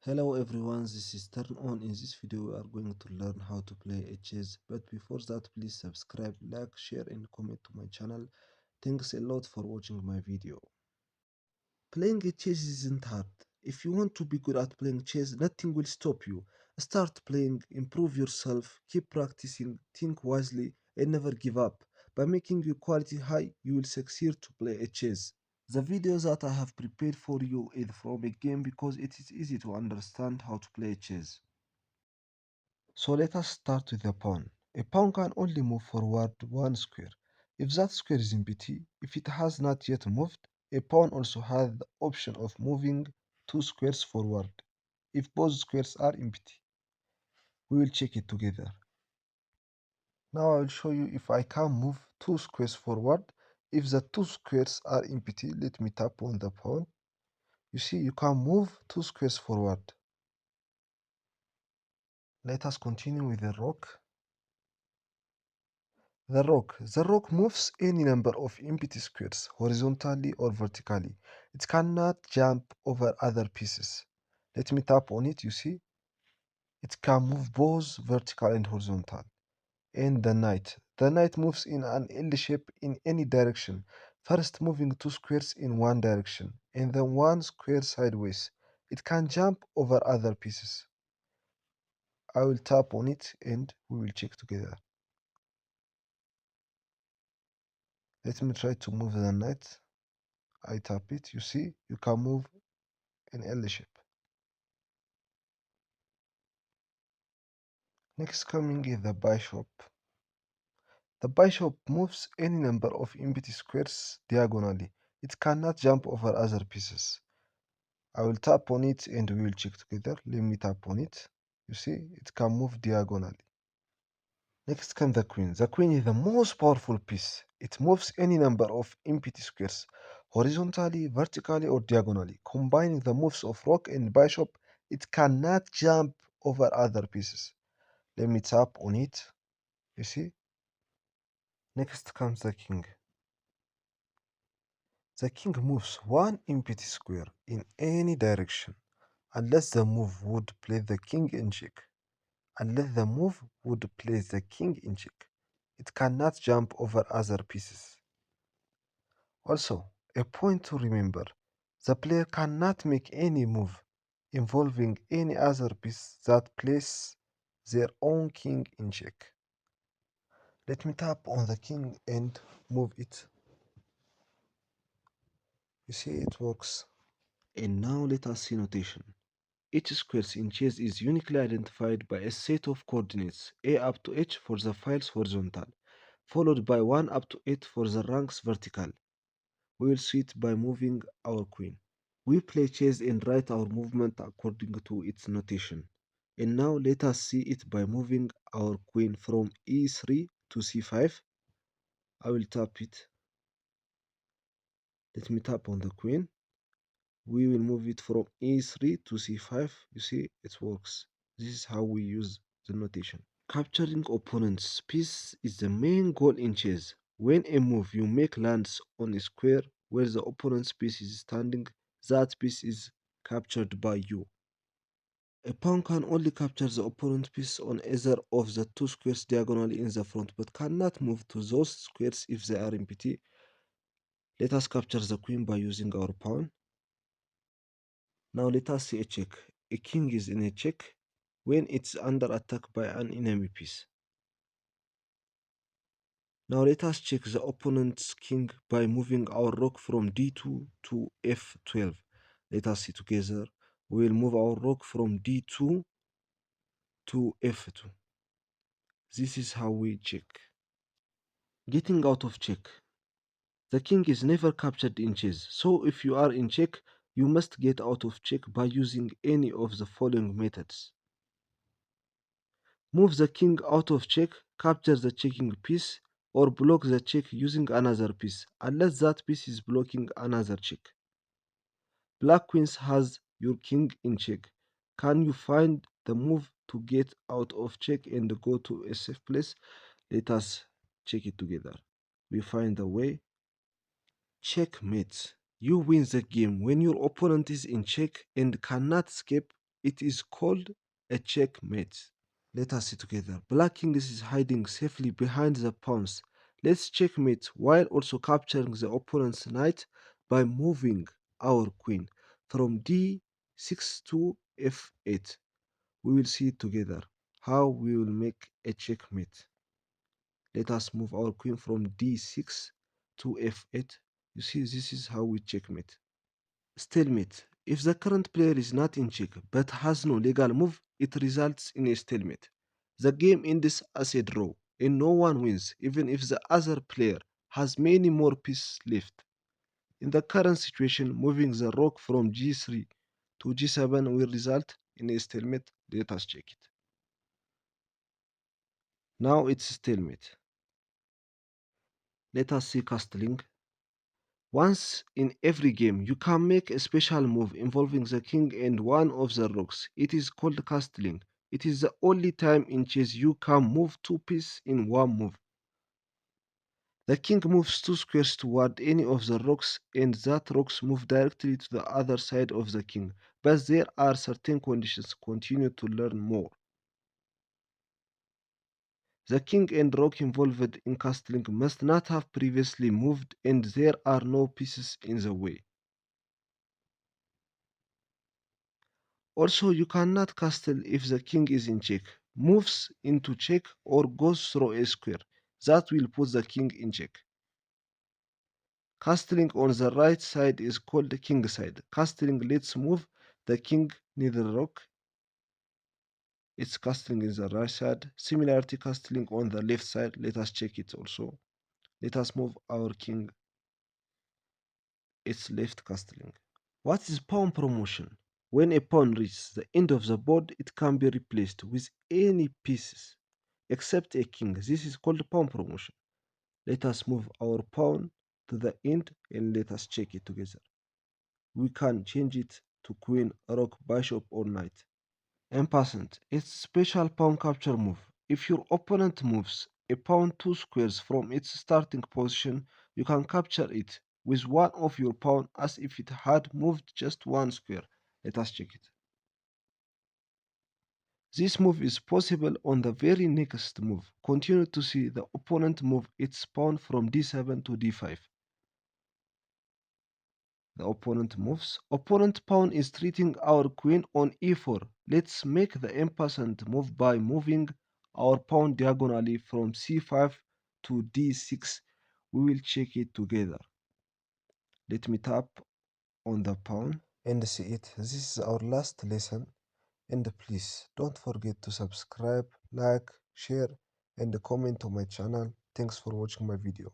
Hello everyone, this is Turn On. In this video we are going to learn how to play a chess, but before that please subscribe, like, share and comment to my channel. Thanks a lot for watching my video. Playing a chess isn't hard. If you want to be good at playing chess, nothing will stop you. Start playing, improve yourself, keep practicing, think wisely and never give up. By making your quality high, you will succeed to play a chess. The video that I have prepared for you is from a game because it is easy to understand how to play chess. So let us start with the pawn. A pawn can only move forward one square. If that square is empty, if it has not yet moved, a pawn also has the option of moving two squares forward. If both squares are empty, we will check it together. Now I will show you if I can move two squares forward. If the two squares are empty, let me tap on the pawn. You see, you can move two squares forward. Let us continue with the rook. The rook moves any number of empty squares, horizontally or vertically. It cannot jump over other pieces. Let me tap on it, you see? It can move both vertical and horizontal. And the knight. The knight moves in an L shape in any direction, first moving two squares in one direction, and then one square sideways. It can jump over other pieces. I will tap on it and we will check together. Let me try to move the knight. I tap it, you see, you can move in L shape. Next coming is the bishop. The bishop moves any number of empty squares diagonally. It cannot jump over other pieces. I will tap on it and we will check together. Let me tap on it. You see, it can move diagonally. Next comes the queen. The queen is the most powerful piece. It moves any number of empty squares, horizontally, vertically, or diagonally. Combining the moves of rook and bishop, it cannot jump over other pieces. Let me tap on it. You see? Next comes the king. The king moves one empty square in any direction, unless the move would place the king in check. Unless the move would place the king in check, it cannot jump over other pieces. Also, a point to remember, the player cannot make any move involving any other piece that places their own king in check. Let me tap on the king and move it. You see, it works. And now let us see notation. Each square in chess is uniquely identified by a set of coordinates a up to h for the files horizontal, followed by 1 up to 8 for the ranks vertical. We will see it by moving our queen. We play chess and write our movement according to its notation. And now let us see it by moving our queen from e3 to c5. I will tap it. Let me tap on the queen. We will move it from e3 to c5. You see, it works. This is how we use the notation. Capturing opponent's piece is the main goal in chess. When a move you make lands on a square where the opponent's piece is standing, that piece is captured by you. A pawn can only capture the opponent's piece on either of the two squares diagonally in the front, but cannot move to those squares if they are empty. Let us capture the queen by using our pawn. Now let us see a check. A king is in a check when it's under attack by an enemy piece. Now let us check the opponent's king by moving our rook from d2 to f12. Let us see together. We will move our rook from d2 to f2. This is how we check. Getting out of check. The king is never captured in chess, so if you are in check, you must get out of check by using any of the following methods. Move the king out of check, capture the checking piece, or block the check using another piece, unless that piece is blocking another check. Black queen has your king in check. Can you find the move to get out of check and go to a safe place? Let us check it together. We find the way. Checkmate. You win the game when your opponent is in check and cannot escape It is called a checkmate. Let us see together. Black king is hiding safely behind the pawns. Let's checkmate while also capturing the opponent's knight by moving our queen from d6 to f8. We will see it together how we will make a checkmate. Let us move our queen from d6 to f8. You see, this is how we checkmate. Stalemate. If the current player is not in check but has no legal move, it results in a stalemate. The game ends as a draw, and no one wins, even if the other player has many more pieces left. In the current situation, moving the rook from g3 to g7 will result in a stalemate. Let us check it. Now it's stalemate. Let us see castling. Once in every game, you can make a special move involving the king and one of the rooks. It is called castling. It is the only time in chess you can move two pieces in one move. The king moves two squares toward any of the rooks, and that rooks move directly to the other side of the king. But there are certain conditions. Continue to learn more. The king and rook involved in castling must not have previously moved, and there are no pieces in the way. Also, you cannot castle if the king is in check, moves into check, or goes through a square. That will put the king in check. Castling on the right side is called king side. Castling lets move the king near the rook. It's castling in the right side. Similarity castling on the left side. Let us check it also. Let us move our king. It's left castling. What is pawn promotion? When a pawn reaches the end of the board, it can be replaced with any pieces except a king. This is called pawn promotion. Let us move our pawn to the end and let us check it together. We can change it to queen, rook, bishop, or knight. En passant, it's special pawn capture move. If your opponent moves a pawn two squares from its starting position, you can capture it with one of your pawn as if it had moved just one square. Let us check it. This move is possible on the very next move. Continue to see the opponent move its pawn from d7 to d5. The opponent moves. Opponent pawn is treating our queen on e4. Let's make the en passant move by moving our pawn diagonally from c5 to d6. We will check it together. Let me tap on the pawn and see it. This is our last lesson. And please don't forget to subscribe, like, share, and comment on my channel. Thanks for watching my video.